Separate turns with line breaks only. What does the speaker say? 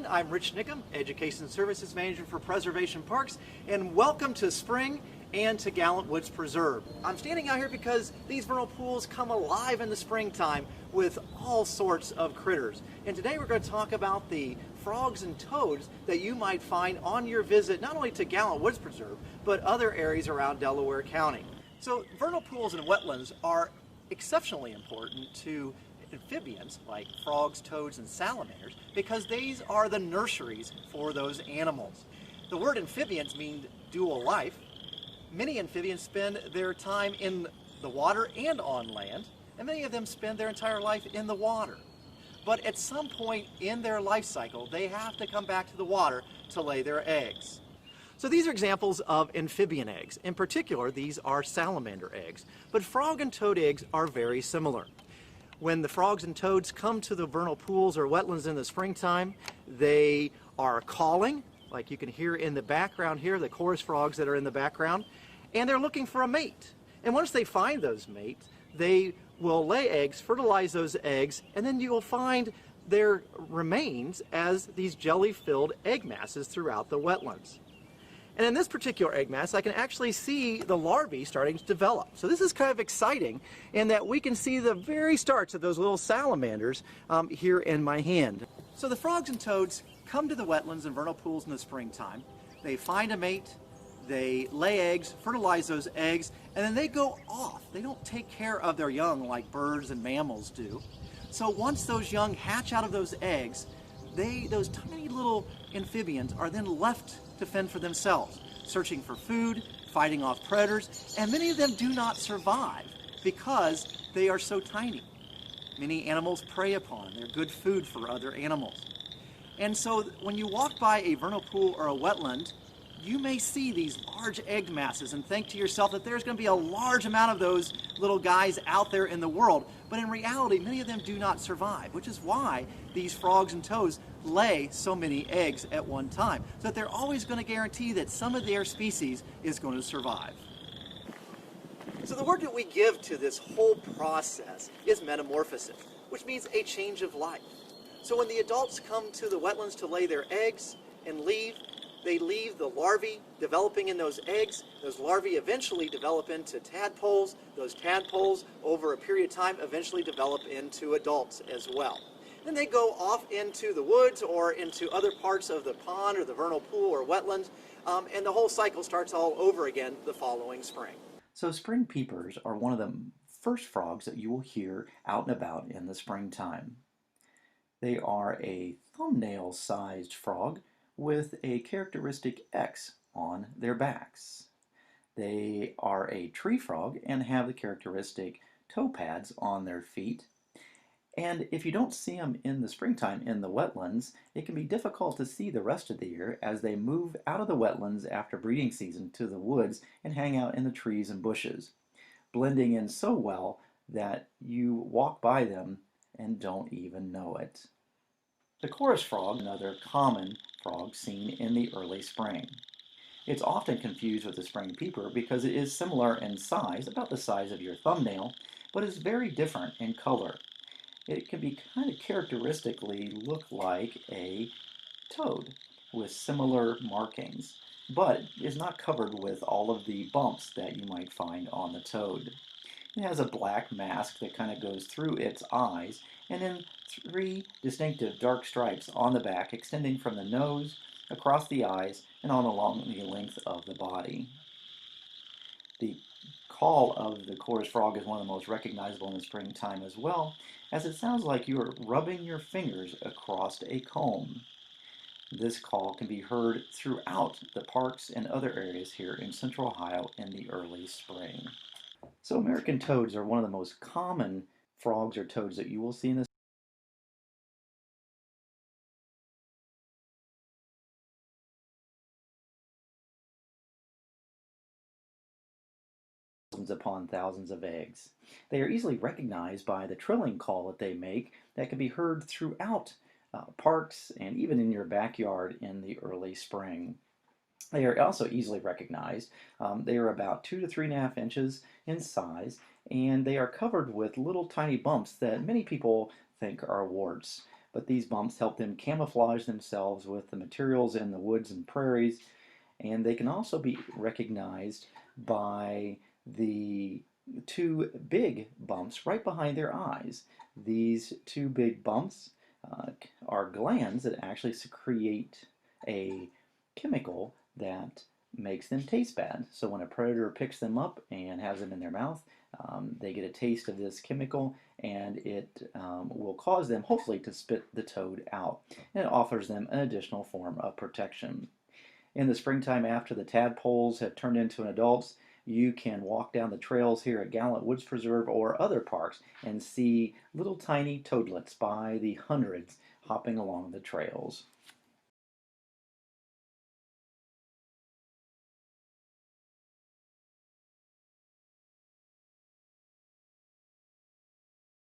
I'm Rich Nickham, Education Services Manager for Preservation Parks, and welcome to spring and to Gallant Woods Preserve. I'm standing out here because these vernal pools come alive in the springtime with all sorts of critters. And today we're going to talk about the frogs and toads that you might find on your visit not only to Gallant Woods Preserve, but other areas around Delaware County. So vernal pools and wetlands are exceptionally important to amphibians like frogs, toads, and salamanders because these are the nurseries for those animals. The word amphibians means dual life. Many amphibians spend their time in the water and on land, and many of them spend their entire life in the water. But at some point in their life cycle, they have to come back to the water to lay their eggs. So these are examples of amphibian eggs. In particular, these are salamander eggs. But frog and toad eggs are very similar. When the frogs and toads come to the vernal pools or wetlands in the springtime, they are calling, like you can hear in the background here, the chorus frogs that are in the background, and they're looking for a mate. And once they find those mates, they will lay eggs, fertilize those eggs, and then you will find their remains as these jelly-filled egg masses throughout the wetlands. And in this particular egg mass, I can actually see the larvae starting to develop. So this is kind of exciting in that we can see the very starts of those little salamanders here in my hand. So the frogs and toads come to the wetlands and vernal pools in the springtime. They find a mate, they lay eggs, fertilize those eggs, and then they go off. They don't take care of their young like birds and mammals do. So once those young hatch out of those eggs, those tiny little amphibians are then left to fend for themselves, searching for food, fighting off predators, and many of them do not survive because they are so tiny. Many animals prey upon them. They're good food for other animals. And so when you walk by a vernal pool or a wetland, you may see these large egg masses and think to yourself that there's going to be a large amount of those little guys out there in the world. But in reality, many of them do not survive, which is why these frogs and toads lay so many eggs at one time. So that they're always going to guarantee that some of their species is going to survive. So the word that we give to this whole process is metamorphosis, which means a change of life. So when the adults come to the wetlands to lay their eggs and leave, they leave the larvae developing in those eggs. Those larvae eventually develop into tadpoles. Those tadpoles, over a period of time, eventually develop into adults as well. Then they go off into the woods or into other parts of the pond or the vernal pool or wetlands, and the whole cycle starts all over again the following spring.
So spring peepers are one of the first frogs that you will hear out and about in the springtime. They are a thumbnail-sized frog with a characteristic X on their backs. They are a tree frog and have the characteristic toe pads on their feet. And if you don't see them in the springtime in the wetlands, it can be difficult to see the rest of the year as they move out of the wetlands after breeding season to the woods and hang out in the trees and bushes, blending in so well that you walk by them and don't even know it. The chorus frog, another common frog seen in the early spring. It's often confused with the spring peeper because it is similar in size, about the size of your thumbnail, but is very different in color. It can be kind of characteristically look like a toad with similar markings, but is not covered with all of the bumps that you might find on the toad. It has a black mask that kind of goes through its eyes, and then three distinctive dark stripes on the back extending from the nose, across the eyes, and on along the length of the body. The call of the chorus frog is one of the most recognizable in the springtime as well, as it sounds like you are rubbing your fingers across a comb. This call can be heard throughout the parks and other areas here in Central Ohio in the early spring. So American toads are one of the most common frogs or toads that you will see in the thousands upon thousands of eggs. They are easily recognized by the trilling call that they make that can be heard throughout parks and even in your backyard in the early spring. They are also easily recognized. They are about 2 to 3.5 inches in size, and they are covered with little tiny bumps that many people think are warts. but these bumps help them camouflage themselves with the materials in the woods and prairies, and they can also be recognized by the two big bumps right behind their eyes. These two big bumps are glands that actually secrete a chemical that makes them taste bad. So when a predator picks them up and has them in their mouth, they get a taste of this chemical, and it will cause them, hopefully, to spit the toad out. And it offers them an additional form of protection. In the springtime, after the tadpoles have turned into adults, you can walk down the trails here at Gallant Woods Preserve or other parks and see little tiny toadlets by the hundreds hopping along the trails.